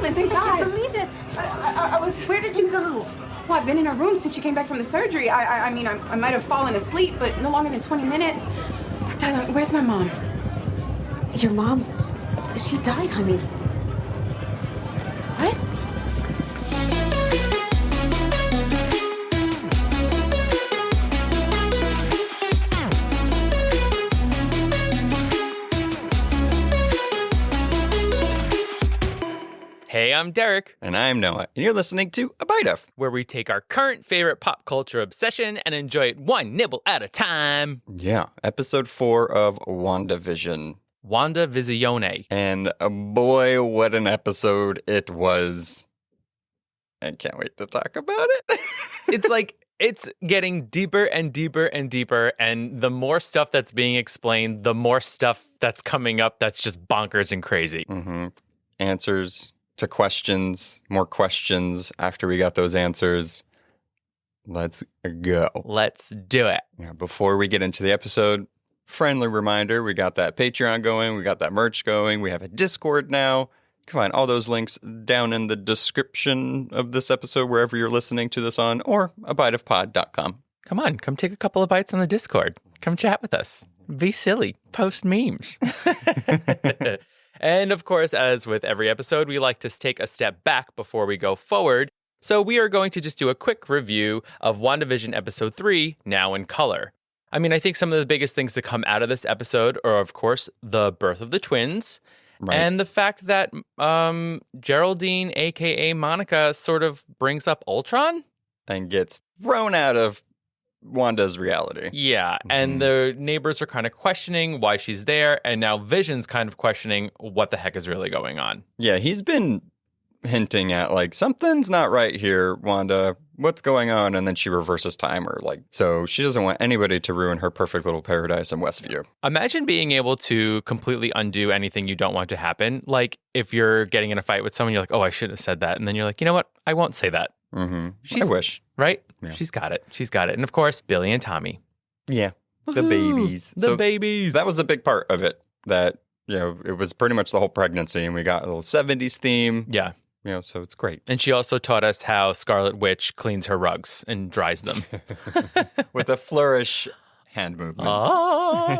Stolen, thank God. I can't believe it. I was... Where did you go? Well, I've been in her room since she came back from the surgery. I mean, I might have fallen asleep, but no longer than 20 minutes. Darling, where's my mom? Your mom? She died, honey. What? Hey, I'm Derek. And I'm Noah, and you're listening to A Bite Of, where we take our current favorite pop culture obsession and enjoy it one nibble at a time. Yeah, episode 4 of WandaVision. WandaVision. And boy, what an episode it was. I can't wait to talk about it. It's getting deeper and deeper and deeper, and the more stuff that's being explained, the more stuff that's coming up that's just bonkers and crazy. Mm-hmm. Answers to questions, more questions after we got those answers. Let's go. Let's do it. Yeah, before we get into the episode, friendly reminder, we got that Patreon going, we got that merch going, we have a Discord now. You can find all those links down in the description of this episode, wherever you're listening to this on, or abiteofpod.com. Come on, come take a couple of bites on the Discord. Come chat with us. Be silly. Post memes. And of course, as with every episode, we like to take a step back before we go forward. So we are going to just do a quick review of WandaVision Episode 3, Now in Color. I mean, I think some of the biggest things that come out of this episode are, of course, the birth of the twins. Right. And the fact that Geraldine, a.k.a. Monica, sort of brings up Ultron. And gets thrown out of Wanda's reality. Yeah, and the neighbors are kind of questioning why she's there, and now Vision's kind of questioning what the heck is really going on. Yeah, he's been hinting at, like, something's not right here, Wanda. What's going on? And then she reverses timer. So she doesn't want anybody to ruin her perfect little paradise in Westview. Imagine being able to completely undo anything you don't want to happen. Like, if you're getting in a fight with someone, you're like, oh, I shouldn't have said that. And then you're like, you know what? I won't say that. Mm-hmm. I wish. Right? Yeah. She's got it. She's got it. And of course, Billy and Tommy. Yeah. Woo-hoo! The babies. The babies. That was a big part of it. That, it was pretty much the whole pregnancy. And we got a little 70s theme. Yeah. So it's great. And she also taught us how Scarlet Witch cleans her rugs and dries them. With a flourish hand movements.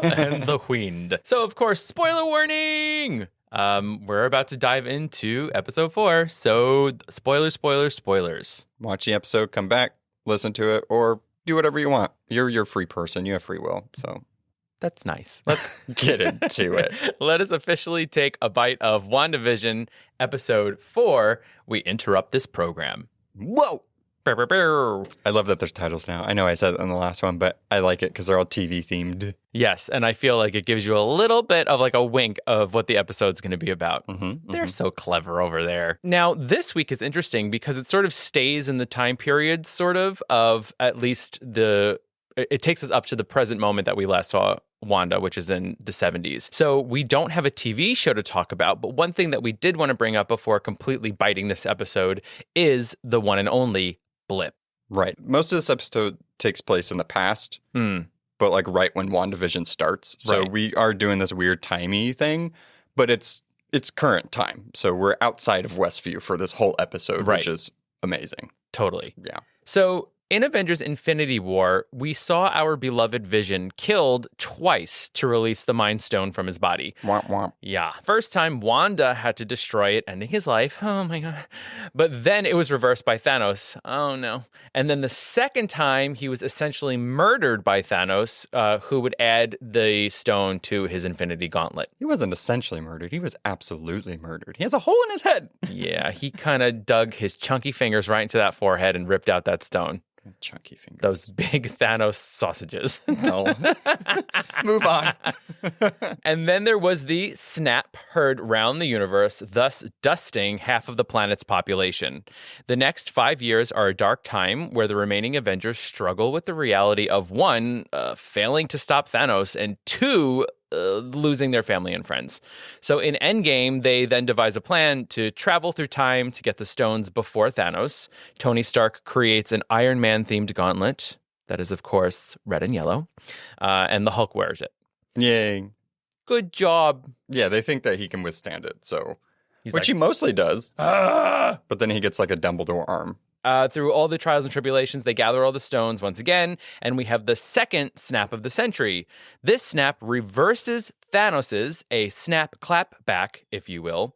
And the wind. So, of course, spoiler warning! We're about to dive into episode 4. So, spoilers. Watch the episode, come back, listen to it, or do whatever you want. You're a free person. You have free will. So that's nice. Let's get into it. Let us officially take a bite of WandaVision episode 4. We interrupt this program. Whoa! I love that there's titles now. I know I said it in the last one, but I like it because they're all TV themed. Yes, and I feel like it gives you a little bit of like a wink of what the episode's going to be about. They're so clever over there. Now, this week is interesting because it sort of stays in the time period, sort of at least it takes us up to the present moment that we last saw Wanda, which is in the 70s. So we don't have a TV show to talk about, but one thing that we did want to bring up before completely biting this episode is the one and only Blip. Right. Most of this episode takes place in the past, but like right when WandaVision starts. So we are doing this weird timey thing, but it's current time. So we're outside of Westview for this whole episode, which is amazing. Totally. Yeah. So in Avengers Infinity War, we saw our beloved Vision killed twice to release the Mind Stone from his body. Womp womp. Yeah. First time, Wanda had to destroy it, ending his life. Oh my God. But then it was reversed by Thanos. Oh no. And then the second time, he was essentially murdered by Thanos, who would add the stone to his Infinity Gauntlet. He wasn't essentially murdered. He was absolutely murdered. He has a hole in his head. Yeah. He kind of dug his chunky fingers right into that forehead and ripped out that stone. Chunky fingers. Those big Thanos sausages. No. Move on. And then there was the snap heard round the universe, thus dusting half of the planet's population. The next 5 years are a dark time where the remaining Avengers struggle with the reality of 1, failing to stop Thanos, and 2, losing their family and friends. So in Endgame, they then devise a plan to travel through time to get the stones before Thanos. Tony Stark creates an Iron Man-themed gauntlet that is, of course, red and yellow, and the Hulk wears it. Yay. Good job. Yeah, they think that he can withstand it, so Which he mostly does. But then he gets like a Dumbledore arm. Through all the trials and tribulations, they gather all the stones once again, and we have the second snap of the century. This snap reverses Thanos's, a snap clap back, if you will,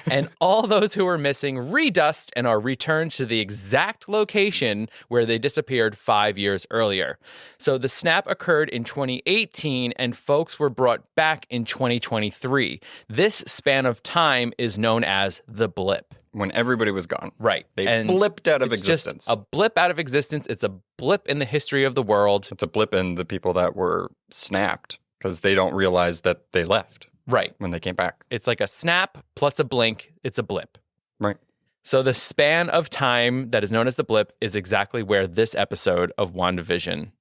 and all those who are missing redust and are returned to the exact location where they disappeared 5 years earlier. So the snap occurred in 2018, and folks were brought back in 2023. This span of time is known as the Blip. When everybody was gone. Right. They and blipped out of it's existence. Just a blip out of existence. It's a blip in the history of the world. It's a blip in the people that were snapped because they don't realize that they left. Right. When they came back. It's like a snap plus a blink. It's a blip. Right. So the span of time that is known as the blip is exactly where this episode of WandaVision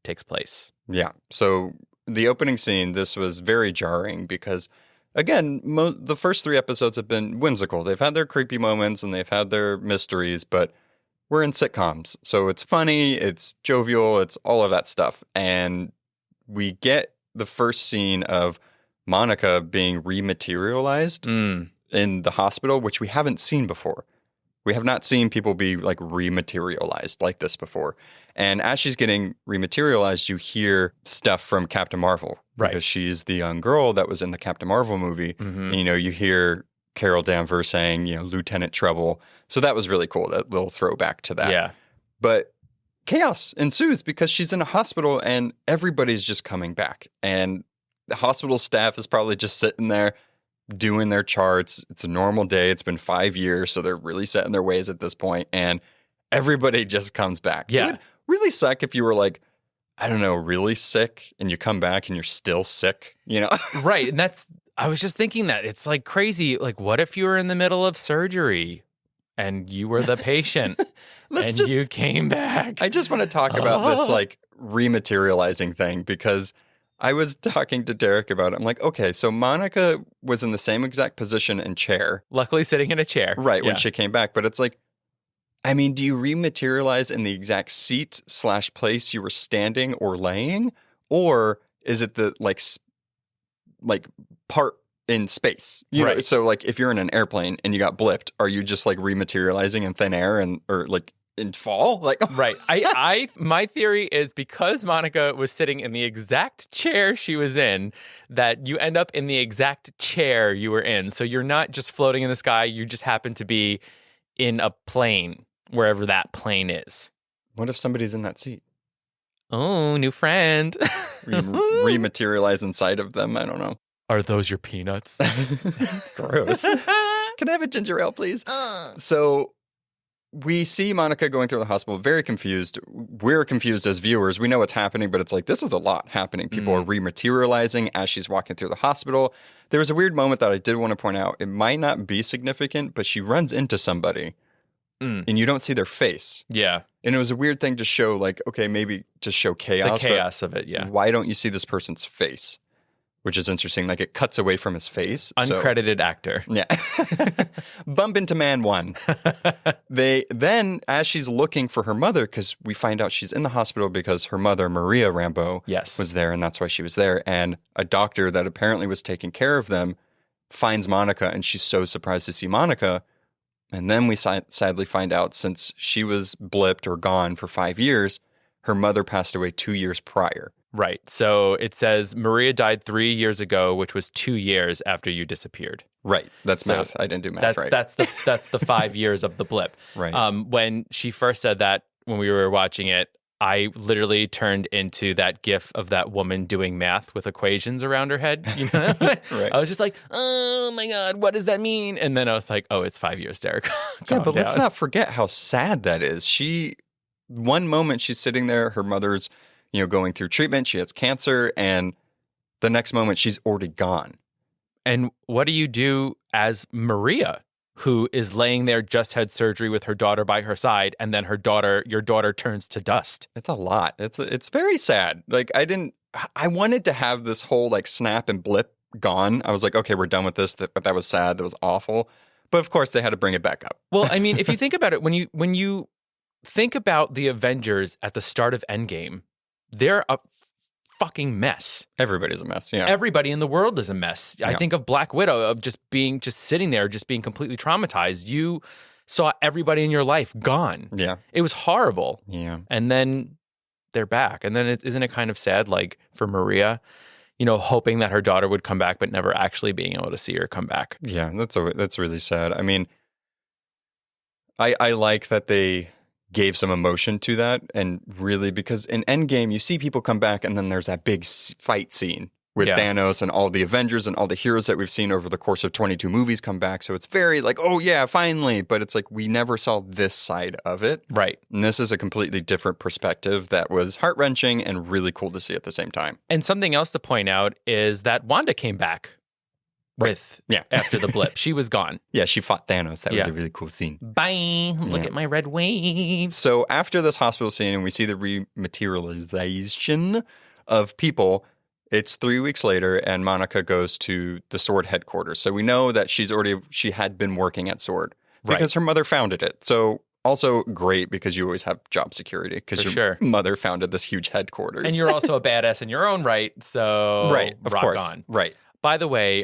takes place. Yeah. So the opening scene, this was very jarring because again, the first 3 episodes have been whimsical. They've had their creepy moments and they've had their mysteries, but we're in sitcoms. So it's funny, it's jovial, it's all of that stuff. And we get the first scene of Monica being rematerialized in the hospital, which we haven't seen before. We have not seen people be like rematerialized like this before. And as she's getting rematerialized, you hear stuff from Captain Marvel. Right. Because she's the young girl that was in the Captain Marvel movie. And, you know, you hear Carol Danvers saying, you know, Lieutenant Trouble. So that was really cool, that little throwback to that. Yeah. But chaos ensues because she's in a hospital and everybody's just coming back. And the hospital staff is probably just sitting there doing their charts. It's a normal day. It's been 5 years, so they're really set in their ways at this point, and everybody just comes back. Yeah. It would really suck if you were like, I don't know, really sick, and you come back and you're still sick, you know? Right. And I was just thinking that. It's like crazy. Like, what if you were in the middle of surgery and you were the patient you came back? I just want to talk about this like rematerializing thing because I was talking to Derek about it. I'm like, okay, so Monica was in the same exact position and chair. Luckily sitting in a chair. Right, when she came back. But it's like, I mean, do you rematerialize in the exact seat / place you were standing or laying? Or is it the like part in space? You know, so like if you're in an airplane and you got blipped, are you just like rematerializing in thin air or like in fall? Like Right. My theory is because Monica was sitting in the exact chair she was in, that you end up in the exact chair you were in. So you're not just floating in the sky, you just happen to be in a plane, wherever that plane is. What if somebody's in that seat? Oh, new friend. Rematerialize inside of them. I don't know. Are those your peanuts? Gross. Can I have a ginger ale, please? So we see Monica going through the hospital, very confused. We're confused as viewers. We know what's happening, but it's like, this is a lot happening. People are rematerializing as she's walking through the hospital. There was a weird moment that I did want to point out. It might not be significant, but she runs into somebody and you don't see their face. Yeah. And it was a weird thing to show, like, okay, maybe just show chaos. The chaos of it, yeah. Why don't you see this person's face? Which is interesting. Like, it cuts away from his face. Uncredited actor. Yeah. Bump into man one. Then, as she's looking for her mother, because we find out she's in the hospital because her mother, Maria Rambeau, was there, and that's why she was there. And a doctor that apparently was taking care of them finds Monica, and she's so surprised to see Monica. And then we sadly find out, since she was blipped or gone for 5 years, her mother passed away 2 years prior. Right. So it says Maria died 3 years ago, which was 2 years after you disappeared. Right. That's math. I didn't do math right. That's the 5 years of the blip. Right. When she first said that, when we were watching it, I literally turned into that gif of that woman doing math with equations around her head. You know? Right. I was just like, oh my God, what does that mean? And then I was like, oh, it's 5 years, Derek. Yeah, but let's not forget how sad that is. One moment she's sitting there, her mother's, going through treatment. She has cancer, and the next moment she's already gone. And what do you do as Maria, who is laying there, just had surgery with her daughter by her side, and then your daughter turns to dust? It's a lot. It's very sad. Like, I wanted to have this whole like snap and blip gone. I was like, okay, we're done with this. But that was sad. That was awful. But of course, they had to bring it back up. Well, I mean, if you think about it, when you think about the Avengers at the start of Endgame, they're fucking mess. Everybody's a mess. Yeah. Everybody in the world is a mess. I think of Black Widow, of just sitting there, just being completely traumatized. You saw everybody in your life gone. Yeah. It was horrible. Yeah. And then they're back. And then isn't it kind of sad, like for Maria, you know, hoping that her daughter would come back, but never actually being able to see her come back. Yeah, that's really sad. I mean, I like that they gave some emotion to that, and really, because in Endgame, you see people come back, and then there's that big fight scene with Thanos and all the Avengers and all the heroes that we've seen over the course of 22 movies come back. So it's very like, oh yeah, finally. But it's like, we never saw this side of it. Right. And this is a completely different perspective that was heart-wrenching and really cool to see at the same time. And something else to point out is that Wanda came back after the blip. She was gone. Yeah, she fought Thanos. That was a really cool scene. Bye. Look at my red wave. So after this hospital scene and we see the rematerialization of people, it's 3 weeks later and Monica goes to the SWORD headquarters. So we know that she had been working at SWORD because her mother founded it. So also great, because you always have job security because your mother founded this huge headquarters. And you're also a badass in your own right. So of rock course. on. Right. By the way,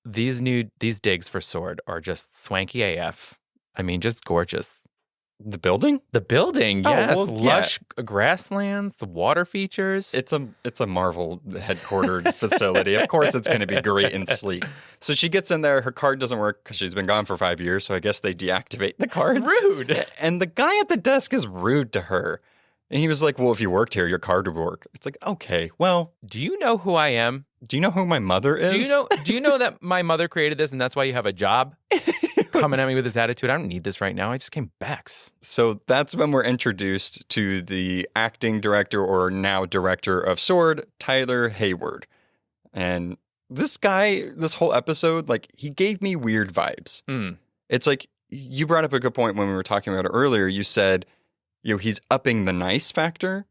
these digs for SWORD are just swanky AF. I mean, just gorgeous. The building? The building, Oh, yes. well, Lush grasslands, the water features. It's a Marvel headquartered facility. Of course it's going to be great and sleek. So she gets in there. Her card doesn't work because she's been gone for 5 years. So I guess they deactivate the cards. Rude. And the guy at the desk is rude to her. And he was like, well, if you worked here, your card would work. It's like, okay, well. Do you know who I am? Do you know who my mother is? Do you know that my mother created this and that's why you have a job? Coming at me with this attitude. I don't need this right now. I just came back. So that's when we're introduced to the acting director, or now director of SWORD, Tyler Hayward. And this guy, this whole episode, like, he gave me weird vibes. It's like, you brought up a good point when we were talking about it earlier. You said, you know, he's upping the nice factor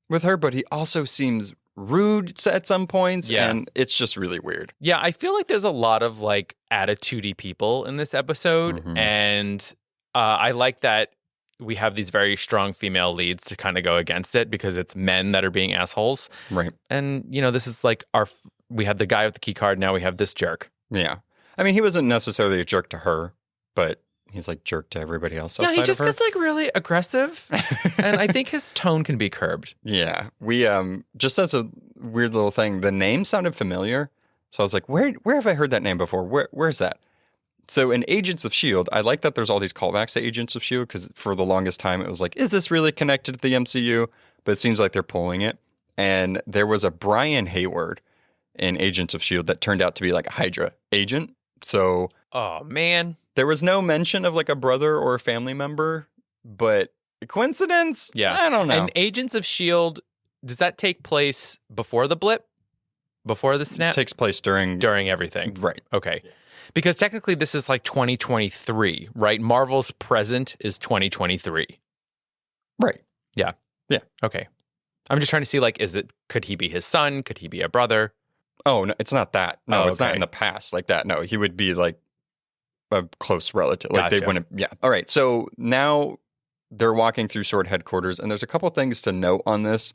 with her, but he also seems rude at some points, and it's just really weird. Yeah, I feel like there's a lot of like attitude-y people in this episode, and I like that we have these very strong female leads to kind of go against it, because it's men that are being assholes. Right. And, you know, this is like we had the guy with the key card, now we have this jerk. Yeah. I mean, he wasn't necessarily a jerk to her, but he's like jerk to everybody else outside of her. Yeah, he just gets like really aggressive, and I think his tone can be curbed. Yeah, we just as a weird little thing, the name sounded familiar, so I was like, where have I heard that name before? Where's that? So in Agents of S.H.I.E.L.D., I like that there's all these callbacks to Agents of S.H.I.E.L.D., because for the longest time it was like, is this really connected to the MCU? But it seems like they're pulling it. And there was a Brian Hayward in Agents of S.H.I.E.L.D. that turned out to be like a Hydra agent. So, oh man, there was no mention of like a brother or a family member, but coincidence? Yeah. I don't know. And Agents of S.H.I.E.L.D., does that take place before the blip? Before the snap? It takes place during everything. Right. Okay. Because technically this is like 2023, right? Marvel's present is 2023. Right. Yeah. Yeah. Okay. I'm just trying to see, like, could he be his son? Could he be a brother? Oh, no, it's not that. No, it's not okay. in the past like that. No, he would be like a close relative. Like Gotcha. they wouldn't. Yeah. All right. So now they're walking through SWORD headquarters, and there's a couple things to note on this.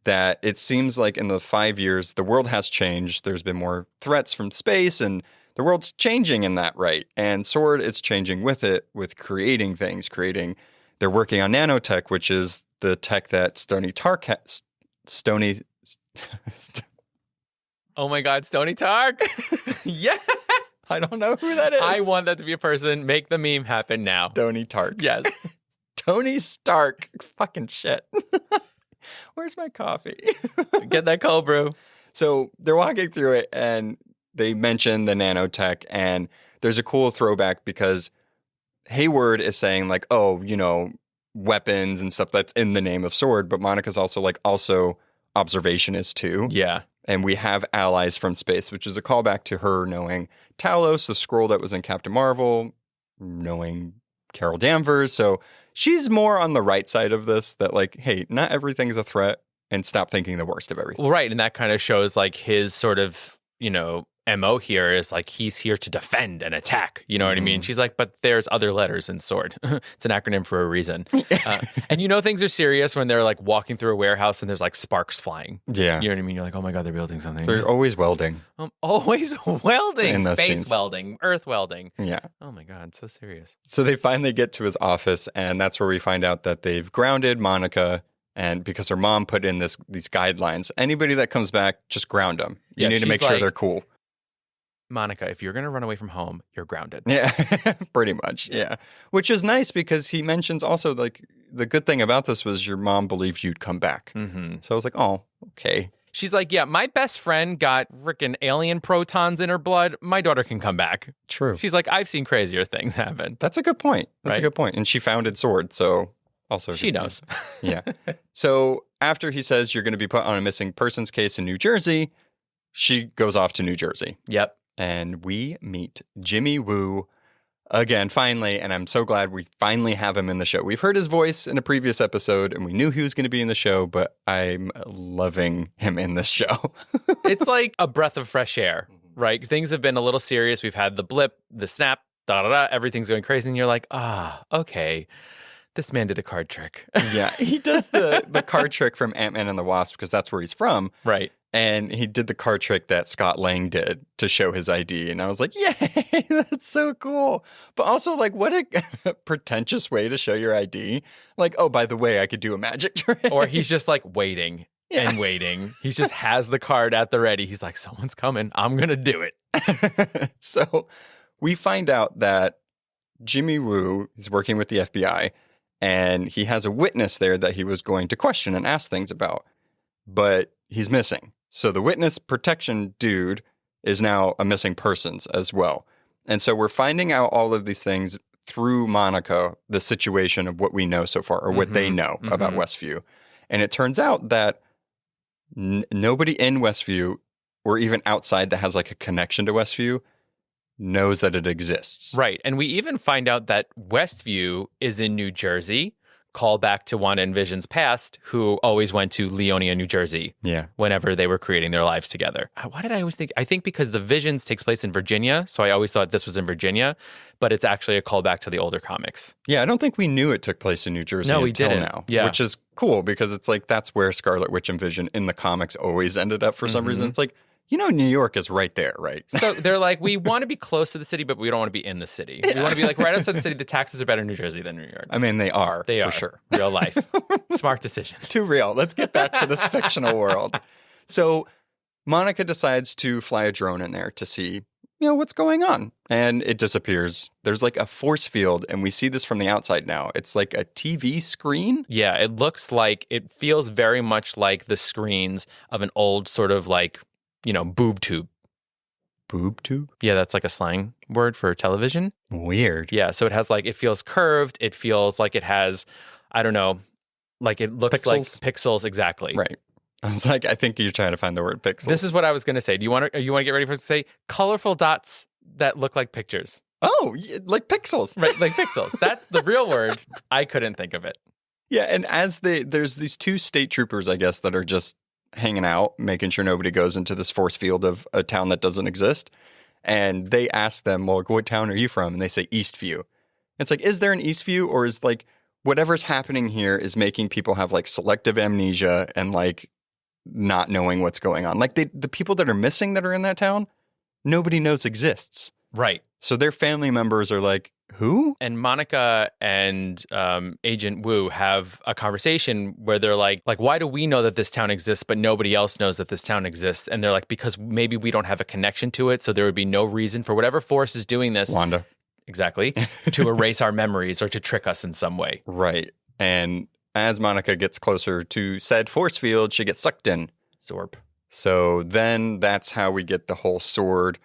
That it seems like in the 5 years, the world has changed. There's been more threats from space, and the world's changing in that, right? And SWORD is changing with it, with creating things. They're working on nanotech, which is the tech that Oh my God, Stony Tark! Yeah! I don't know who that is. I want that to be a person. Make the meme happen now. Tony Stark. Yes. Tony Stark. Fucking shit. Where's my coffee? Get that cold brew. So they're walking through it, and they mention the nanotech, and there's a cool throwback because Hayward is saying like, oh, you know, weapons and stuff that's in the name of SWORD, but Monica's also observationist too. Yeah. And we have allies from space, which is a callback to her knowing Talos, the scroll that was in Captain Marvel, knowing Carol Danvers. So she's more on the right side of this, that like, hey, not everything's a threat, and stop thinking the worst of everything. Well, right. And that kind of shows like his sort of, you know, MO here is like he's here to defend and attack. You know what I mean? She's like, but there's other letters in sword. It's an acronym for a reason. And you know things are serious when they're like walking through a warehouse and there's like sparks flying. Yeah. You know what I mean? You're like, oh my God, they're building something. They're always welding. Always welding. In those Space scenes. welding. Earth welding. Yeah. Oh my God, so serious. So they finally get to his office, and that's where we find out that they've grounded Monica. And because her mom put in these guidelines, anybody that comes back, just ground them. You need to make sure they're cool. Monica, if you're going to run away from home, you're grounded. Yeah, pretty much. Yeah. Which is nice because he mentions also like the good thing about this was your mom believed you'd come back. Mm-hmm. So I was like, oh, okay. She's like, yeah, my best friend got freaking alien protons in her blood. My daughter can come back. True. She's like, I've seen crazier things happen. That's a good point. That's Right? a good point. And she founded sword, so also She knows. Yeah. So after he says you're going to be put on a missing persons case in New Jersey, she goes off to New Jersey. Yep. And we meet Jimmy Woo again, finally. And I'm so glad we finally have him in the show. We've heard his voice in a previous episode and we knew he was going to be in the show, but I'm loving him in this show. It's like a breath of fresh air, right? Things have been a little serious. We've had the blip, the snap, everything's going crazy. And you're like, okay. This man did a card trick. Yeah, he does the card trick from Ant-Man and the Wasp because that's where he's from. Right. And he did the card trick that Scott Lang did to show his ID. And I was like, yay, that's so cool. But also, like, what a pretentious way to show your ID. Like, oh, by the way, I could do a magic trick. Or he's just like waiting and waiting. He just has the card at the ready. He's like, someone's coming. I'm going to do it. So we find out that Jimmy Woo is working with the FBI. And he has a witness there that he was going to question and ask things about. But he's missing. So the witness protection dude is now a missing persons as well. And so we're finding out all of these things through Monica, the situation of what we know so far, or what they know about Westview. And it turns out that nobody in Westview, or even outside that has like a connection to Westview, knows that it exists. Right. And we even find out that Westview is in New Jersey. Call back to Wanda and Vision's past, who always went to Leonia, New Jersey. Yeah. Whenever they were creating their lives together. Why did I always think? I think because the Visions takes place in Virginia, so I always thought this was in Virginia, but it's actually a callback to the older comics. Yeah, I don't think we knew it took place in New Jersey until now. Yeah. Which is cool because it's like that's where Scarlet Witch and Vision in the comics always ended up for some reason. It's like, you know, New York is right there, right? So they're like, we want to be close to the city, but we don't want to be in the city. We want to be like right outside the city. The taxes are better in New Jersey than New York. I mean, they are. They for are. sure. Real life. Smart decision. Too real. Let's get back to this fictional world. So Monica decides to fly a drone in there to see, you know, what's going on. And it disappears. There's like a force field, and we see this from the outside now. It's like a TV screen. Yeah, it looks like, it feels very much like the screens of an old sort of like, you know, boob tube. Boob tube? Yeah, that's like a slang word for television. Weird. Yeah, so it has like, it feels curved. It feels like it has, I don't know, like it looks like pixels. Exactly. Right. I was like, I think you're trying to find the word pixels. This is what I was going to say. Do you want to get ready for us to say colorful dots that look like pictures? Oh, like pixels. Right, like pixels. That's the real word. I couldn't think of it. Yeah, and as there's these two state troopers, I guess, that are just hanging out, making sure nobody goes into this force field of a town that doesn't exist. And they ask them, well, what town are you from? And they say Eastview. It's like, is there an Eastview, or is like whatever's happening here is making people have like selective amnesia and like not knowing what's going on? Like the people that are missing that are in that town, nobody knows exists. Right. So their family members are like, who? And Monica and Agent Wu have a conversation where they're like, why do we know that this town exists, but nobody else knows that this town exists? And they're like, because maybe we don't have a connection to it, so there would be no reason for whatever force is doing this. Wanda. Exactly. To erase our memories or to trick us in some way. Right. And as Monica gets closer to said force field, she gets sucked in. Zorp. So then that's how we get the whole sword,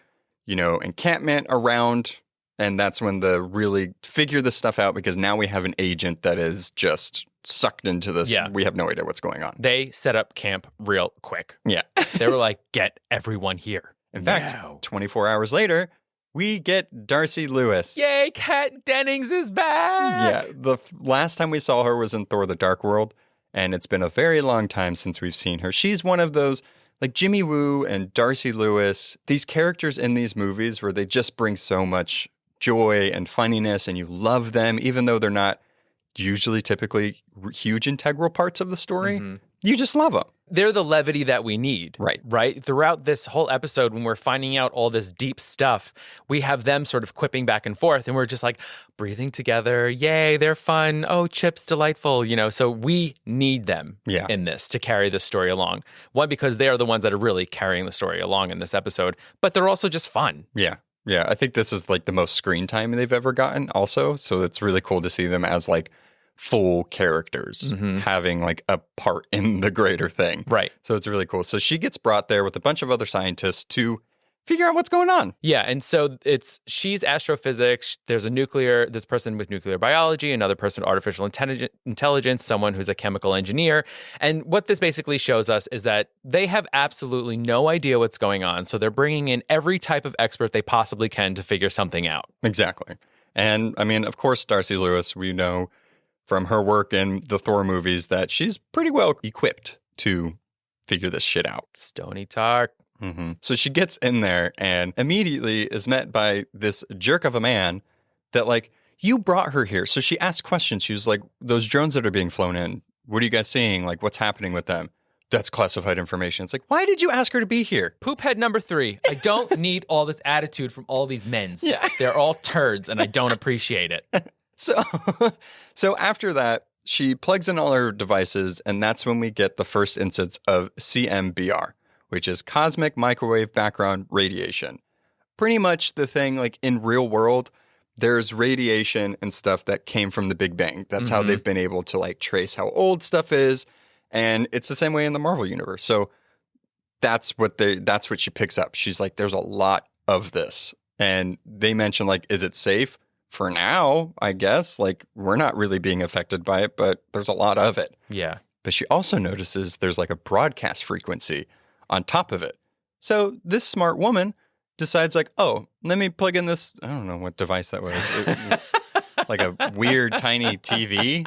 you know, encampment around. And that's when the really figure this stuff out, because now we have an agent that is just sucked into this. Yeah. We have no idea what's going on. They set up camp real quick. Yeah. They were like, get everyone here. In fact, 24 hours later, we get Darcy Lewis. Yay, Kat Dennings is back. Yeah. The last time we saw her was in Thor: The Dark World. And it's been a very long time since we've seen her. She's one of those like Jimmy Woo and Darcy Lewis, these characters in these movies where they just bring so much joy and funniness and you love them, even though they're not usually typically huge integral parts of the story. You just love them. They're the levity that we need. Right? Throughout this whole episode, when we're finding out all this deep stuff, we have them sort of quipping back and forth, and we're just like breathing together. Yay, they're fun. Oh, Chip's delightful. So we need them in this to carry the story along. One, because they are the ones that are really carrying the story along in this episode, but they're also just fun. Yeah. I think this is like the most screen time they've ever gotten also. So it's really cool to see them as like full characters having like a part in the greater thing. Right. So it's really cool. So she gets brought there with a bunch of other scientists to figure out what's going on. Yeah. And so she's astrophysics. There's this person with nuclear biology, another person with artificial intelligence, someone who's a chemical engineer. And what this basically shows us is that they have absolutely no idea what's going on. So they're bringing in every type of expert they possibly can to figure something out. Exactly. And I mean, of course, Darcy Lewis, we know from her work in the Thor movies that she's pretty well equipped to figure this shit out. Stony talk. So she gets in there and immediately is met by this jerk of a man that like, you brought her here. So she asked questions. She was like, those drones that are being flown in, what are you guys seeing? Like, what's happening with them? That's classified information. It's like, why did you ask her to be here? Poophead number 3. I don't need all this attitude from all these men's. Yeah. They're all turds and I don't appreciate it. So after that, she plugs in all her devices, and that's when we get the first instance of CMBR, which is cosmic microwave background radiation. Pretty much the thing like in real world, there's radiation and stuff that came from the Big Bang. That's how they've been able to like trace how old stuff is. And it's the same way in the Marvel universe. So that's what she picks up. She's like, there's a lot of this. And they mention like, is it safe? For now, I guess, like we're not really being affected by it, but there's a lot of it. Yeah. But she also notices there's like a broadcast frequency on top of it. So this smart woman decides like, oh, let me plug in this. I don't know what device that was. It was like a weird tiny TV.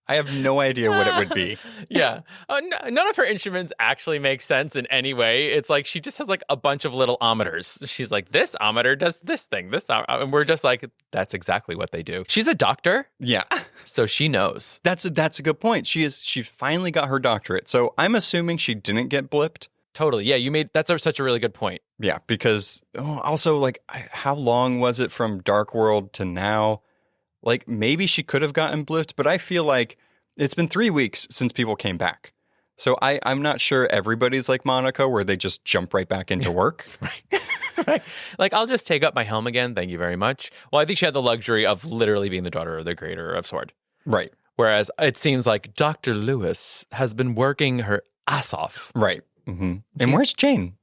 I have no idea what it would be. Yeah. None of her instruments actually make sense in any way. It's like she just has like a bunch of little ohmmeters. She's like, this ohmmeter does this thing, and we're just like, that's exactly what they do. She's a doctor. Yeah. So she knows. That's a good point. She finally got her doctorate. So I'm assuming she didn't get blipped. Totally. Yeah, that's such a really good point. Yeah, because also like how long was it from Dark World to now? Like, maybe she could have gotten blipped, but I feel like it's been 3 weeks since people came back. So I'm not sure everybody's like Monica, where they just jump right back into work. Right. Like, I'll just take up my helm again. Thank you very much. Well, I think she had the luxury of literally being the daughter of the creator of S.W.O.R.D. Right. Whereas it seems like Dr. Lewis has been working her ass off. Right. And where's Jane?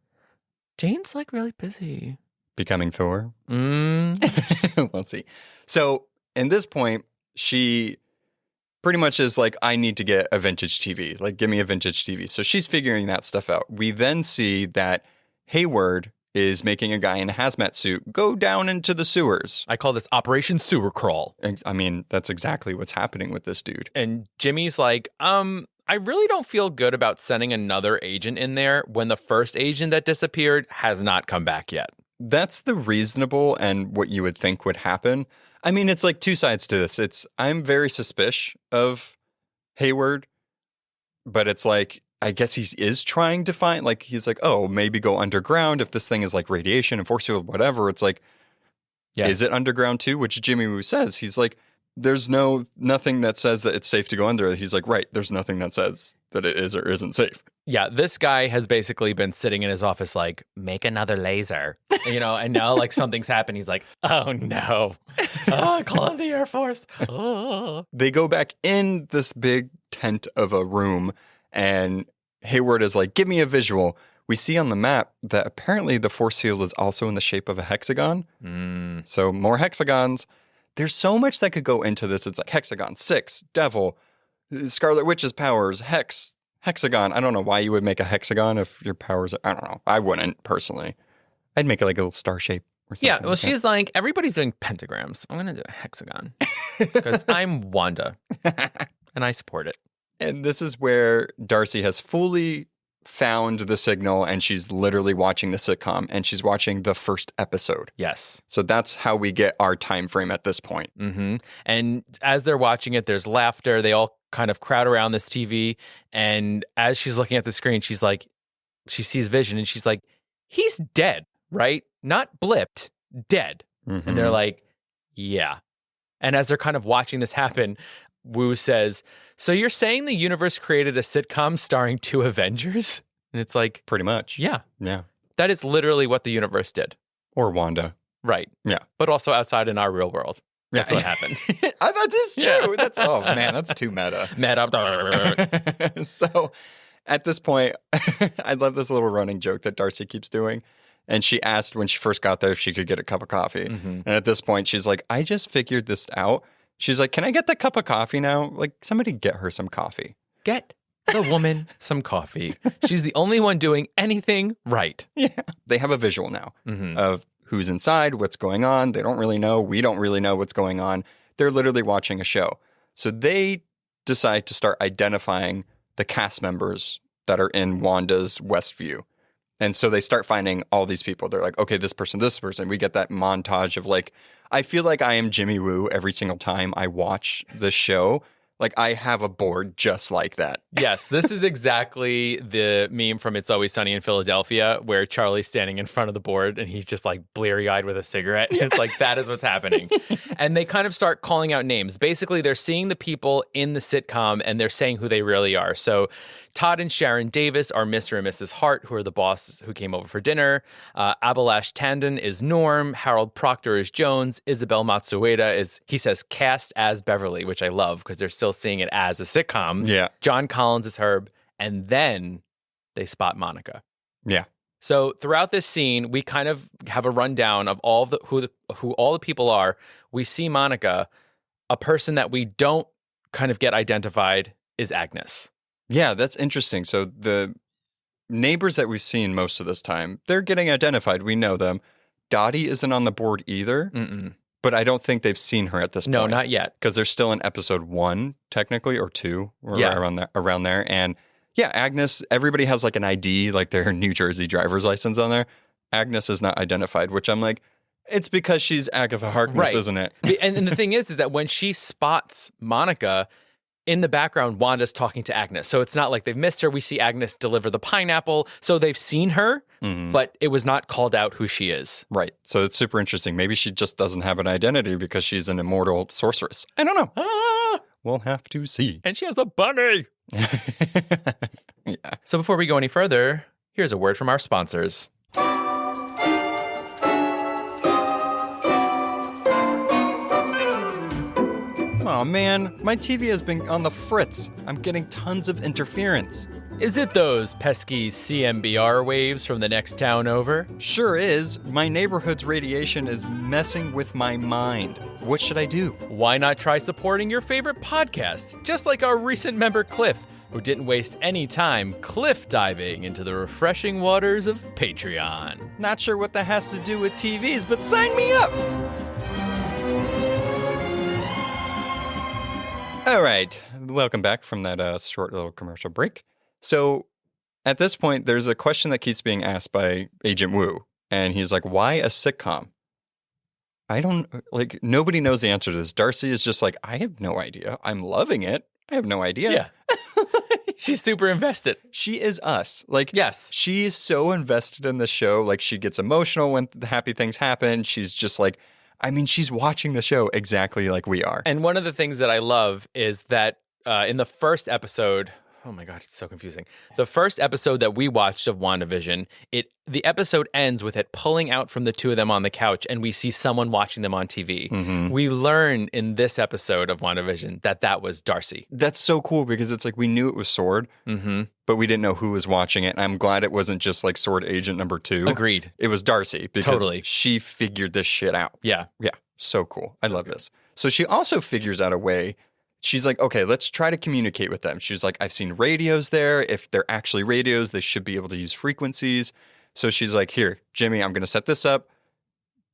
Jane's like really busy. Becoming Thor? We'll see. So, in this point, she pretty much is like, I need to get a vintage TV. Like, give me a vintage TV. So she's figuring that stuff out. We then see that Hayward is making a guy in a hazmat suit go down into the sewers. I call this Operation Sewer Crawl. And, I mean, that's exactly what's happening with this dude. And Jimmy's like, I really don't feel good about sending another agent in there when the first agent that disappeared has not come back yet. That's the reasonable and what you would think would happen. I mean, it's like two sides to this. I'm very suspicious of Hayward, but it's like, I guess he is trying to find, like, he's like, oh, maybe go underground if this thing is like radiation and force field, whatever. It's like, is it underground too? Which Jimmy Woo says. He's like, there's nothing that says that it's safe to go under. He's like, right, there's nothing that says that it is or isn't safe. Yeah, this guy has basically been sitting in his office like, make another laser, and now like something's happened. He's like, oh no, call in the Air Force. Oh. They go back in this big tent of a room and Hayward is like, give me a visual. We see on the map that apparently the force field is also in the shape of a hexagon. So more hexagons. There's so much that could go into this. It's like hexagon, 6, devil, Scarlet Witch's powers, hexagon. I don't know why you would make a hexagon if your powers I don't know. I wouldn't, personally. I'd make it like a little star shape or something. Yeah, well, she's like, everybody's doing pentagrams. I'm going to do a hexagon because I'm Wanda and I support it. And this is where Darcy has fully found the signal and she's literally watching the sitcom and she's watching the first episode. Yes. So that's how we get our time frame at this point. Mm-hmm. And as they're watching it, there's laughter. They all kind of crowd around this TV. And as she's looking at the screen, she's like, she sees Vision and she's like, he's dead, right? Not blipped, dead. Mm-hmm. And they're like, yeah. And as they're kind of watching this happen, Wu says, so you're saying the universe created a sitcom starring 2 Avengers? And it's like, pretty much. Yeah. Yeah. That is literally what the universe did. Or Wanda. Right. Yeah. But also outside in our real world. That's what happened. That is true. Yeah. Oh, man, that's too meta. Meta. So at this point, I love this little running joke that Darcy keeps doing. And she asked when she first got there if she could get a cup of coffee. Mm-hmm. And at this point, she's like, I just figured this out. She's like, can I get the cup of coffee now? Like, somebody get her some coffee. Get the woman some coffee. She's the only one doing anything right. Yeah. They have a visual now of who's inside, what's going on. They don't really know. We don't really know what's going on. They're literally watching a show. So they decide to start identifying the cast members that are in Wanda's Westview. And so they start finding all these people. They're like, okay, this person. We get that montage of like, I feel like I am Jimmy Woo every single time I watch the show. Like I have a board just like that. Yes, this is exactly the meme from It's Always Sunny in Philadelphia where Charlie's standing in front of the board and he's just like bleary-eyed with a cigarette. It's like that is what's happening. And they kind of start calling out names. Basically, they're seeing the people in the sitcom and they're saying who they really are. So Todd and Sharon Davis are Mr. and Mrs. Hart, who are the boss who came over for dinner. Abhilash Tandon is Norm. Harold Proctor is Jones. Isabel Matsueda is, he says, cast as Beverly, which I love because they're still seeing it as a sitcom. Yeah. John Collins is Herb. And then they spot Monica. Yeah. So throughout this scene, we kind of have a rundown of all who all the people are. We see Monica. A person that we don't kind of get identified is Agnes. Yeah, that's interesting. So the neighbors that we've seen most of this time, they're getting identified. We know them. Dottie isn't on the board either, but I don't think they've seen her at this point. No, not yet. Because they're still in episode 1, technically, or 2, or around there. And yeah, Agnes, everybody has like an ID, like their New Jersey driver's license on there. Agnes is not identified, which I'm like, it's because she's Agatha Harkness, isn't it? And the thing is that when she spots Monica, in the background, Wanda's talking to Agnes. So it's not like they've missed her. We see Agnes deliver the pineapple. So they've seen her, but it was not called out who she is. Right. So it's super interesting. Maybe she just doesn't have an identity because she's an immortal sorceress. I don't know. We'll have to see. And she has a bunny. Yeah. So before we go any further, here's a word from our sponsors. Oh man, my TV has been on the fritz. I'm getting tons of interference. Is it those pesky CMBR waves from the next town over? Sure is. My neighborhood's radiation is messing with my mind. What should I do? Why not try supporting your favorite podcast, just like our recent member Cliff, who didn't waste any time cliff diving into the refreshing waters of Patreon. Not sure what that has to do with TVs, but sign me up! All right, welcome back from that short little commercial break. So at this point, there's a question that keeps being asked by Agent Wu, and he's like, why a sitcom? Nobody knows the answer to this. Darcy is just like, I have no idea. I'm loving it. I have no idea. Yeah. She's super invested. She is us. Like, yes. She is so invested in the show. Like, she gets emotional when the happy things happen. She's just like, she's watching the show exactly like we are. And one of the things that I love is that in the first episode, oh my God, it's so confusing. The first episode that we watched of WandaVision, the episode ends with it pulling out from the two of them on the couch, and we see someone watching them on TV. Mm-hmm. We learn in this episode of WandaVision that was Darcy. That's so cool because it's like we knew it was Sword, but we didn't know who was watching it. And I'm glad it wasn't just like Sword Agent number 2. Agreed. It was Darcy because totally. She figured this shit out. Yeah. Yeah. So cool. I love this. So she also figures out a way. She's like, okay, let's try to communicate with them. She's like, I've seen radios there. If they're actually radios, they should be able to use frequencies. So she's like, here, Jimmy, I'm going to set this up.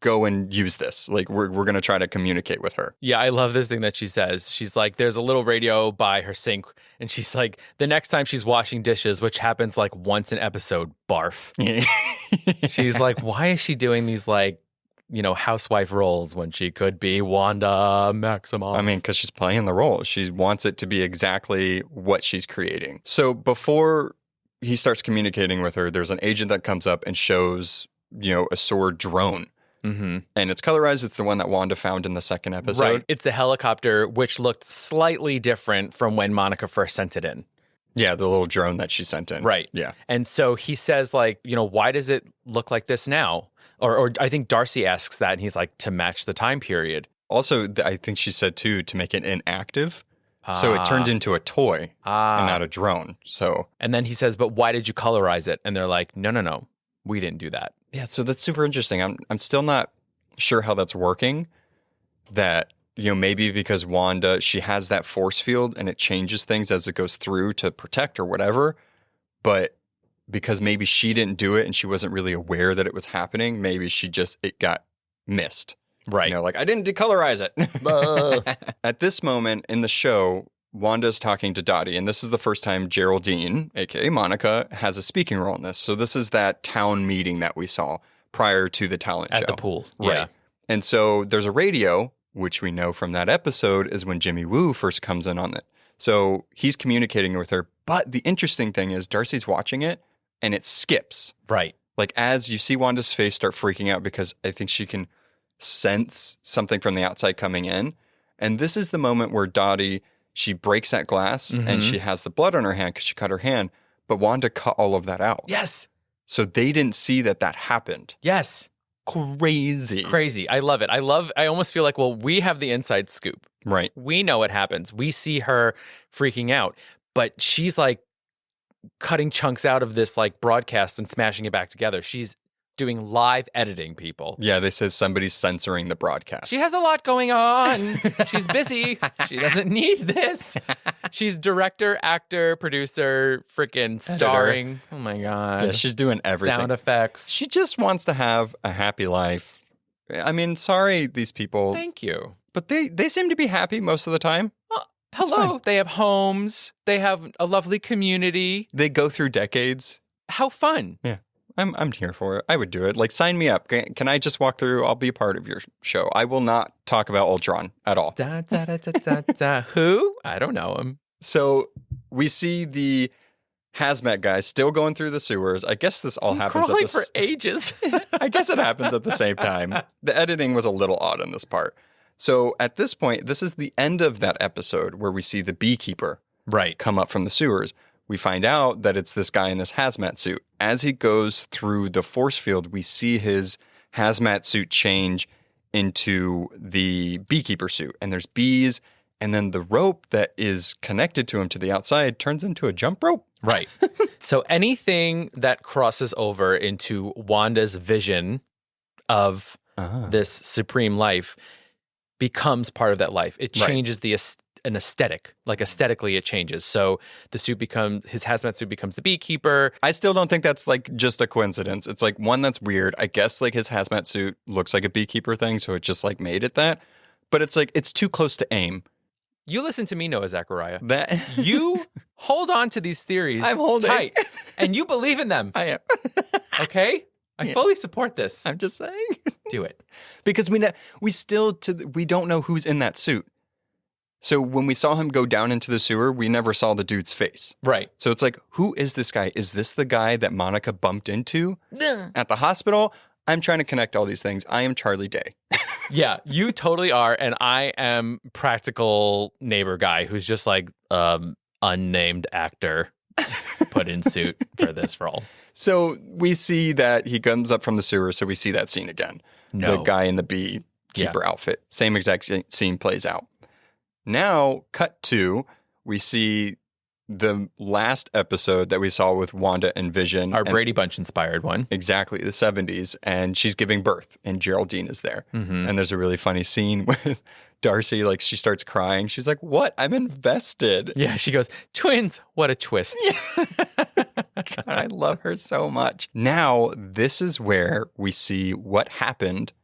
go and use this. Like, we're going to try to communicate with her. Yeah, I love this thing that she says. She's like, there's a little radio by her sink. And she's like, the next time she's washing dishes, which happens like once an episode, barf. She's like, why is she doing these like, housewife roles when she could be Wanda Maximoff? I mean, because she's playing the role. She wants it to be exactly what she's creating. So before he starts communicating with her, there's an agent that comes up and shows, a sword drone. Mm-hmm. And it's colorized. It's the one that Wanda found in the second episode. Right. It's the helicopter, which looked slightly different from when Monica first sent it in. Yeah, the little drone that she sent in. Right. Yeah. And so he says, like, why does it look like this now? Or I think Darcy asks that, and he's like, to match the time period. Also, I think she said, too, to make it inactive. So it turned into a toy and not a drone. So, and then he says, but why did you colorize it? And they're like, no, we didn't do that. Yeah, so that's super interesting. I'm still not sure how that's working. That, maybe because Wanda, she has that force field and it changes things as it goes through to protect or whatever. But because maybe she didn't do it and she wasn't really aware that it was happening, maybe it got missed. Right. Like, I didn't decolorize it. At this moment in the show, Wanda's talking to Dottie, and this is the first time Geraldine, aka Monica, has a speaking role in this. So this is that town meeting that we saw prior to the talent show. At the pool. Right. Yeah. And so there's a radio, which we know from that episode is when Jimmy Woo first comes in on it. So he's communicating with her. But the interesting thing is Darcy's watching it, and it skips. Right. Like, as you see Wanda's face start freaking out because I think she can sense something from the outside coming in. And this is the moment where Dottie, she breaks that glass and she has the blood on her hand because she cut her hand. But Wanda cut all of that out. Yes. So they didn't see that happened. Yes. Crazy. I love it. I almost feel like, well, we have the inside scoop. Right. We know what happens. We see her freaking out, but she's like cutting chunks out of this like broadcast and smashing it back together. She's doing live editing, people. Yeah, they said somebody's censoring the broadcast. She has a lot going on. She's busy. She doesn't need this. She's director, actor, producer, freaking starring. Oh my God. Yeah, she's doing everything. Sound effects. She just wants to have a happy life. I mean, sorry, these people. Thank you. But they seem to be happy most of the time. Hello. They have homes. They have a lovely community. They go through decades. How fun. Yeah. I'm here for it. I would do it. Like, sign me up. Can I just walk through? I'll be a part of your show. I will not talk about Ultron at all. Da, da, da, da, da, da. Who? I don't know him. So we see the hazmat guys still going through the sewers. I guess this all happens crawling for ages. I guess it happens at the same time. The editing was a little odd in this part. So at this point, this is the end of that episode where we see the beekeeper come up from the sewers. We find out that it's this guy in this hazmat suit. As he goes through the force field, we see his hazmat suit change into the beekeeper suit. And there's bees. And then the rope that is connected to him to the outside turns into a jump rope. Right. So anything that crosses over into Wanda's vision of this supreme life becomes part of that life. It changes an aesthetic. Like, aesthetically it changes. So the suit his hazmat suit becomes the beekeeper. I still don't think that's like just a coincidence. It's like, one, that's weird. I guess like his hazmat suit looks like a beekeeper thing, so it just like made it that. But it's like, it's too close to AIM. You listen to me, Noah Zachariah. That you hold on to these theories I'm holding tight, and you believe in them. I am. Okay? I fully support this. I'm just saying. Do it. Because we don't know who's in that suit. So when we saw him go down into the sewer, we never saw the dude's face. Right. So it's like, who is this guy? Is this the guy that Monica bumped into at the hospital? I'm trying to connect all these things. I am Charlie Day. Yeah, you totally are. And I am practical neighbor guy who's just like unnamed actor put in suit for this role. So we see that he comes up from the sewer. So we see that scene again. No. The guy in the beekeeper outfit. Same exact scene plays out. Now, cut to, we see the last episode that we saw with Wanda and Vision. Our Brady Bunch inspired one. Exactly, the 70s. And she's giving birth, and Geraldine is there. Mm-hmm. And there's a really funny scene with Darcy. Like, she starts crying. She's like, what? I'm invested. Yeah, she goes, twins, what a twist. Yeah. God, I love her so much. Now, this is where we see what happened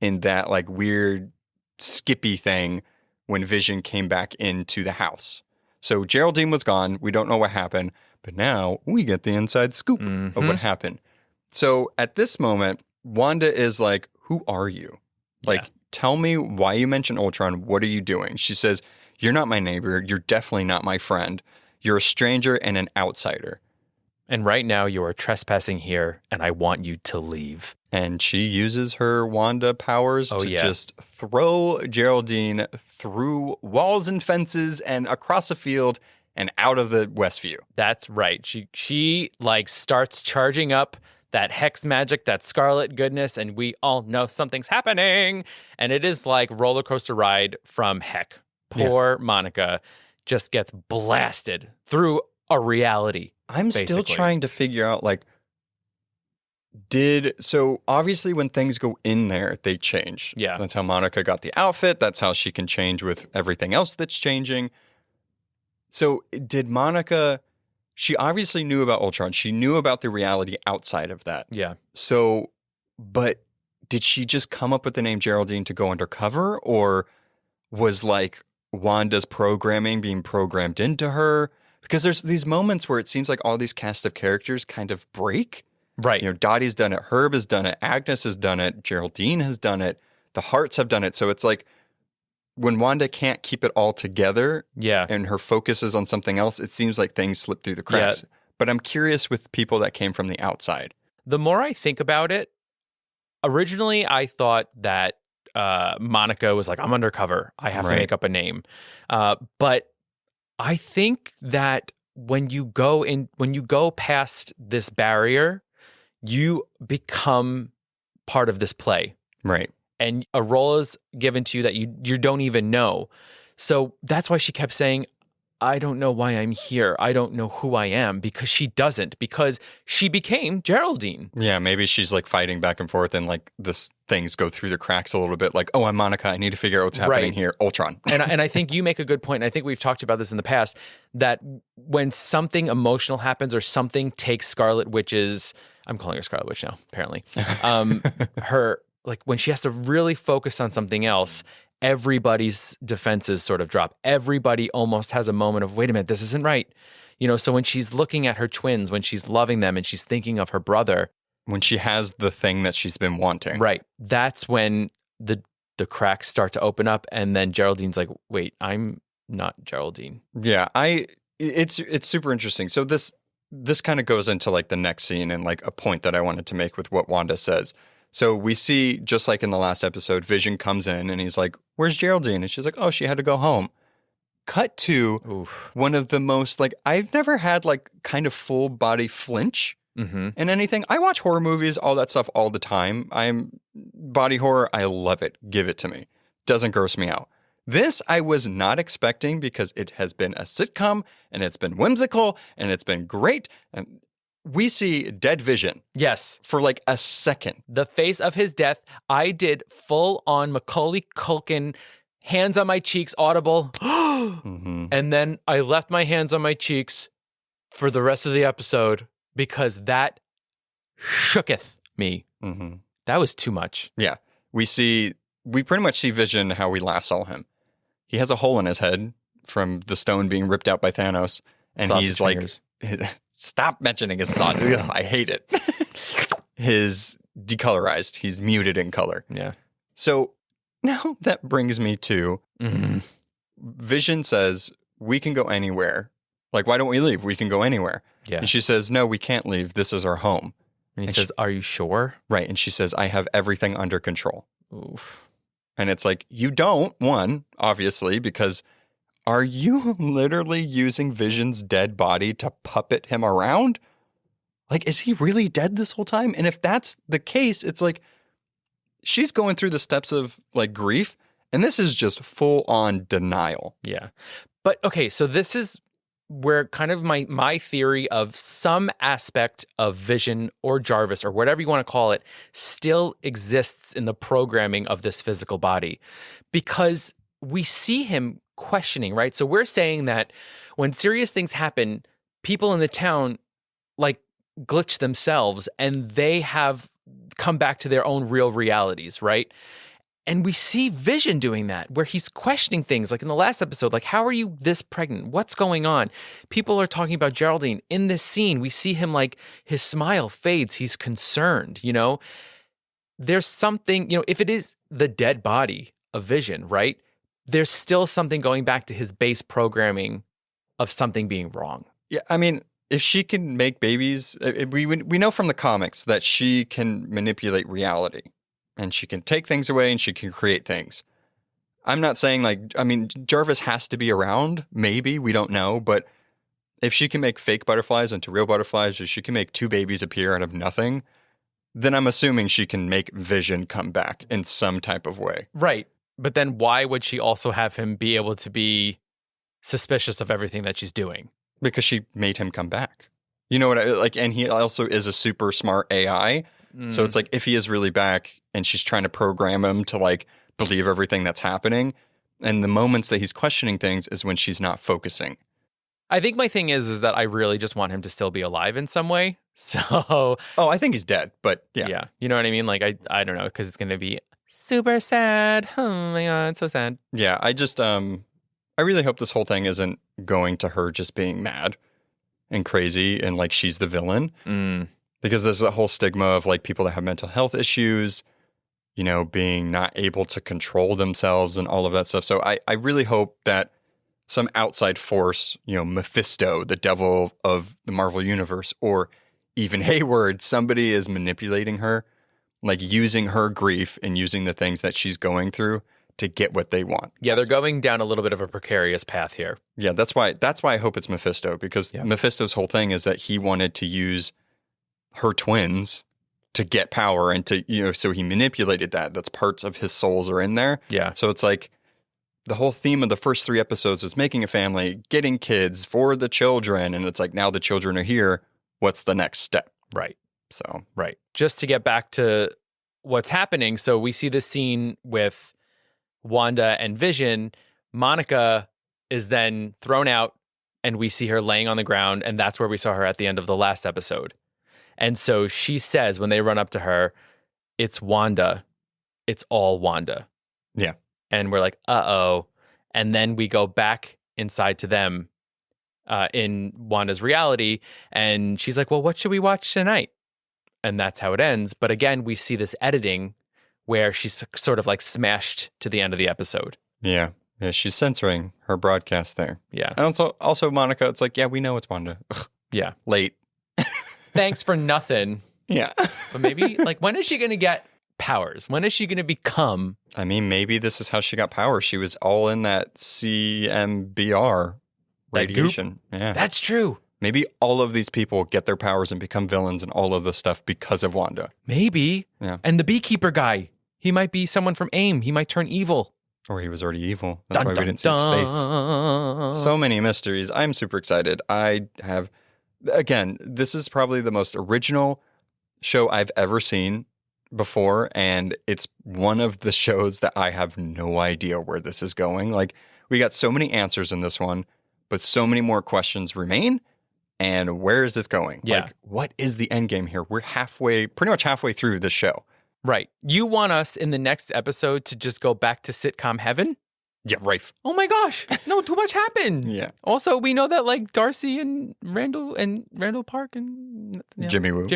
in that like weird skippy thing when Vision came back into the house. So Geraldine was gone. We don't know what happened, but now we get the inside scoop of what happened. So at this moment, Wanda is like, who are you? Like, tell me why you mentioned Ultron. What are you doing? She says, you're not my neighbor. You're definitely not my friend. You're a stranger and an outsider. And right now you are trespassing here, and I want you to leave. And she uses her Wanda powers to just throw Geraldine through walls and fences and across a field and out of the Westview. That's right. She like starts charging up that hex magic, that scarlet goodness, and we all know something's happening. And it is like roller coaster ride from heck. Poor Monica just gets blasted through a reality. I'm still trying to figure out, like, so obviously when things go in there, they change. Yeah. That's how Monica got the outfit. That's how she can change with everything else that's changing. So did Monica, she obviously knew about Ultron. She knew about the reality outside of that. Yeah. So, but did she just come up with the name Geraldine to go undercover? Or was like Wanda's programming being programmed into her? Because there's these moments where it seems like all these cast of characters kind of break. Right. You know, Dottie's done it, Herb has done it, Agnes has done it, Geraldine has done it, the Hearts have done it. So it's like when Wanda can't keep it all together and her focus is on something else, it seems like things slip through the cracks. Yeah. But I'm curious with people that came from the outside. The more I think about it, originally I thought that Monica was like, I'm undercover. I have to make up a name. But I think that when you go past this barrier, you become part of this play. Right. And a role is given to you that you don't even know. So that's why she kept saying, I don't know why I'm here. I don't know who I am, because she doesn't, because she became Geraldine. Yeah, maybe she's like fighting back and forth and like things go through the cracks a little bit. Like, oh, I'm Monica. I need to figure out what's happening here. Ultron. and I think you make a good point. And I think we've talked about this in the past, that when something emotional happens or something takes Scarlet Witch's, I'm calling her Scarlet Witch now, apparently, her, like when she has to really focus on something else, everybody's defenses sort of drop. Everybody almost has a moment of, wait a minute, this isn't right. You know, so when she's looking at her twins, when she's loving them and she's thinking of her brother. When she has the thing that she's been wanting. Right. That's when the cracks start to open up. And then Geraldine's like, wait, I'm not Geraldine. Yeah, it's super interesting. So this kind of goes into like the next scene and like a point that I wanted to make with what Wanda says. So we see, just like in the last episode, Vision comes in and he's like, where's Geraldine? And she's like, oh, she had to go home. Cut to one of the most, like, I've never had like kind of full body flinch in anything. I watch horror movies, all that stuff all the time. I'm body horror. I love it. Give it to me. Doesn't gross me out. This I was not expecting because it has been a sitcom and it's been whimsical and it's been great. And we see dead Vision. Yes. For like a second. The face of his death. I did full on Macaulay Culkin, hands on my cheeks, audible. And then I left my hands on my cheeks for the rest of the episode because that shooketh me. That was too much. Yeah. We pretty much see Vision how we last saw him. He has a hole in his head from the stone being ripped out by Thanos. And he's fingers. Like... Stop mentioning his son. Ugh, I hate it. His decolorized. He's muted in color. Yeah. So now that brings me to Vision says, we can go anywhere. Like, why don't we leave? We can go anywhere. Yeah. And she says, no, we can't leave. This is our home. And he says, are you sure? Right. And she says, I have everything under control. Oof. And it's like, you don't, one, obviously, because... Are you literally using Vision's dead body to puppet him around? Like, is he really dead this whole time? And if that's the case, it's like she's going through the steps of like grief, and this is just full on denial. Yeah. But okay, so this is where kind of my theory of some aspect of Vision or Jarvis or whatever you want to call it still exists in the programming of this physical body, because we see him questioning, right? So we're saying that when serious things happen, people in the town like glitch themselves and they have come back to their own real realities, right? And we see Vision doing that, where he's questioning things. Like in the last episode, like, how are you this pregnant? What's going on? People are talking about Geraldine. In this scene, we see him like his smile fades. He's concerned, There's something, if it is the dead body of Vision, right? There's still something going back to his base programming of something being wrong. Yeah, I mean, if she can make babies, we know from the comics that she can manipulate reality. And she can take things away and she can create things. I'm not saying Jarvis has to be around. Maybe, we don't know. But if she can make fake butterflies into real butterflies, or she can make 2 babies appear out of nothing, then I'm assuming she can make Vision come back in some type of way. Right. But then why would she also have him be able to be suspicious of everything that she's doing? Because she made him come back. You know what and he also is a super smart AI. So it's like, if he is really back and she's trying to program him to like believe everything that's happening, and the moments that he's questioning things is when she's not focusing. I think my thing is that I really just want him to still be alive in some way. So, oh, I think he's dead, but yeah. Yeah. You know what I mean? Like, I don't know, because it's going to be super sad. Oh my God, it's so sad. Yeah. I really hope this whole thing isn't going to her just being mad and crazy and like she's the villain. Because there's that whole stigma of like people that have mental health issues, being not able to control themselves and all of that stuff. So I really hope that some outside force, Mephisto, the devil of the Marvel Universe, or even Hayward, somebody is manipulating her, like using her grief and using the things that she's going through to get what they want. Yeah, they're going down a little bit of a precarious path here. Yeah, that's why I hope it's Mephisto, because Mephisto's whole thing is that he wanted to use her twins to get power and to, so he manipulated that. That's parts of his souls are in there. Yeah. So it's like the whole theme of the first 3 episodes was making a family, getting kids for the children. And it's like, now the children are here. What's the next step? Right. So, right. Just to get back to what's happening. So we see this scene with Wanda and Vision. Monica is then thrown out and we see her laying on the ground. And that's where we saw her at the end of the last episode. And so she says, when they run up to her, it's Wanda. It's all Wanda. Yeah. And we're like, uh-oh. And then we go back inside to them in Wanda's reality. And she's like, well, what should we watch tonight? And that's how it ends. But again, we see this editing where she's sort of like smashed to the end of the episode. Yeah. Yeah, she's censoring her broadcast there. Yeah. And also Monica, it's like, yeah, we know it's Wanda. Ugh. Yeah. Late. Thanks for nothing. Yeah. But maybe, like, when is she going to get powers? When is she going to become? I mean, maybe this is how she got power. She was all in that CMBR radiation. Yeah. That's true. Maybe all of these people get their powers and become villains and all of this stuff because of Wanda. Maybe. Yeah. And the beekeeper guy, he might be someone from AIM. He might turn evil. Or he was already evil. That's why we didn't see his face. So many mysteries. I'm super excited. Again, this is probably the most original show I've ever seen before, and it's one of the shows that I have no idea where this is going. Like, we got so many answers in this one, but so many more questions remain. And where is this going? Yeah. Like, what is the end game here? We're pretty much halfway through the show. Right. You want us in the next episode to just go back to sitcom heaven? Yeah, Rafe. Oh my gosh. No, too much happened. Yeah. Also, we know that like Darcy and Randall Park and Jimmy Woo.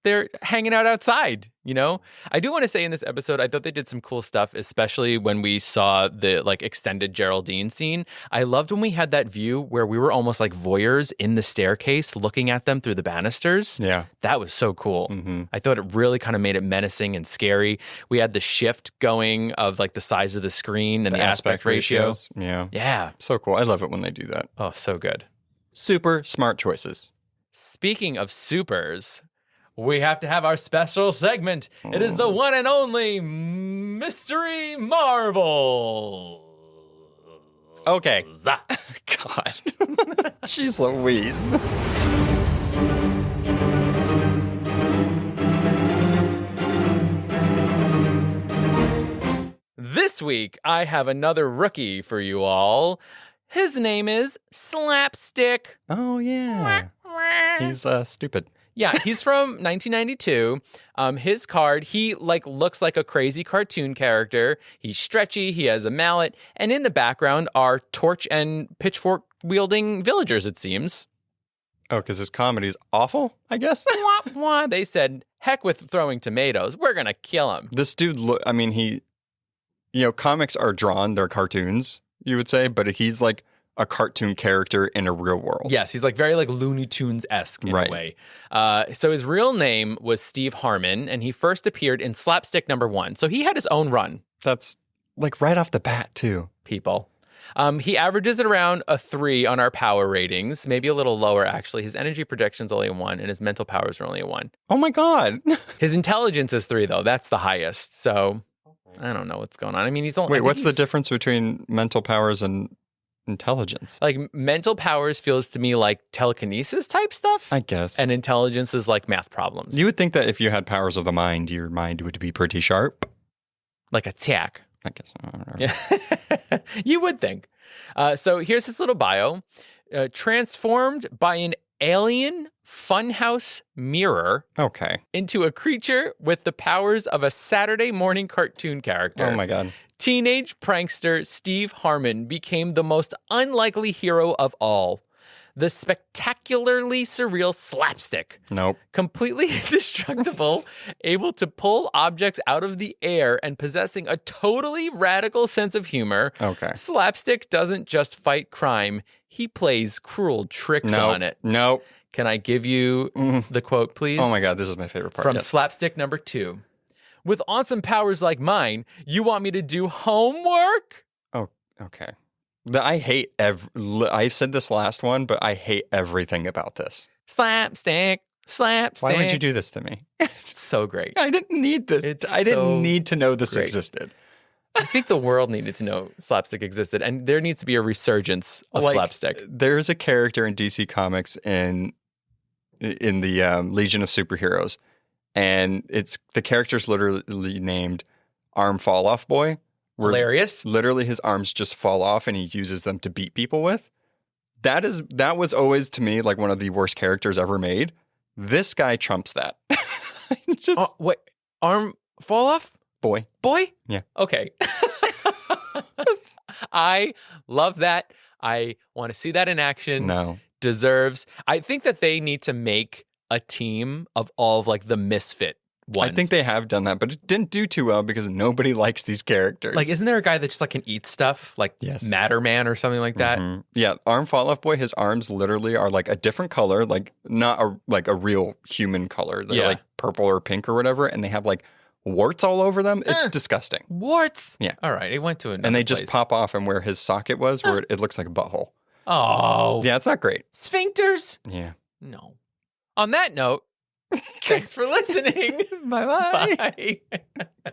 they're hanging out outside, I do want to say in this episode, I thought they did some cool stuff, especially when we saw the like extended Geraldine scene. I loved when we had that view where we were almost like voyeurs in the staircase looking at them through the banisters. Yeah. That was so cool. Mm-hmm. I thought it really kind of made it menacing and scary. We had the shift going of like the size of the screen and the aspect ratio. Ratios. Yeah. Yeah. So cool. I love it when they do that. Oh, so good. Super smart choices. Speaking of supers, we have to have our special segment. It is the one and only Mystery Marvel. Okay. God. Jeez Louise. This week, I have another rookie for you all. His name is Slapstick. Oh, yeah. He's stupid. Yeah, he's from 1992. His card, he looks like a crazy cartoon character. He's stretchy. He has a mallet, and in the background are torch and pitchfork wielding villagers. It seems. Oh, because his comedy's awful, I guess. Wah, wah. They said, "Heck with throwing tomatoes. We're gonna kill him." This dude, comics are drawn; they're cartoons, you would say, but he's like a cartoon character in a real world. Yes, he's very Looney Tunes-esque in a way. So his real name was Steve Harmon, and he first appeared in Slapstick #1. So he had his own run. That's right off the bat, too. People. He averages at around a 3 on our power ratings, maybe a little lower, actually. His energy projection's only a 1, and his mental powers are only a 1. Oh, my God. His intelligence is 3, though. That's the highest. So I don't know what's going on. I mean, he's only... Wait, what's the difference between mental powers and intelligence? Mental powers feels to me like telekinesis type stuff. I guess. And intelligence is like math problems. You would think that if you had powers of the mind, your mind would be pretty sharp. Like attack. I guess. I don't know. Yeah. You would think. So here's his little bio. Transformed by an alien funhouse mirror into a creature with the powers of a Saturday morning cartoon character. Oh, my God. Teenage prankster Steve Harmon became the most unlikely hero of all. The spectacularly surreal slapstick. Nope. Completely indestructible, able to pull objects out of the air and possessing a totally radical sense of humor. Okay. Slapstick doesn't just fight crime, he plays cruel tricks on it. Nope. Can I give you the quote, please? Oh my God, this is my favorite part. From Slapstick #2. With awesome powers like mine, you want me to do homework? Oh, okay. I hate I said this last one, but I hate everything about this. Slapstick. Why would you do this to me? So great. I didn't need this. I didn't need to know this existed. I think the world needed to know slapstick existed, and there needs to be a resurgence of slapstick. There's a character in DC Comics in the Legion of Superheroes, and the character's literally named Arm Fall Off Boy. Hilarious. Literally, his arms just fall off, and he uses them to beat people with. That was always to me like one of the worst characters ever made. This guy trumps that. Wait, arm fall off? Boy? Yeah. Okay. I love that. I want to see that in action. No. Deserves. I think that they need to make a team of all of the misfit ones. I think they have done that, but it didn't do too well because nobody likes these characters. Isn't there a guy that just can eat stuff? Yes. Matter Man or something like that? Mm-hmm. Yeah. Arm Fall Off Boy, his arms literally are a different color, not a real human color. They're purple or pink or whatever, and they have warts all over them. It's disgusting. Warts? Yeah. All right. It went to another And they place. just pop off, and where his socket was, where it looks like a butthole. Oh. Yeah, it's not great. Sphincters? Yeah. No. On that note, thanks for listening. Bye-bye. Bye.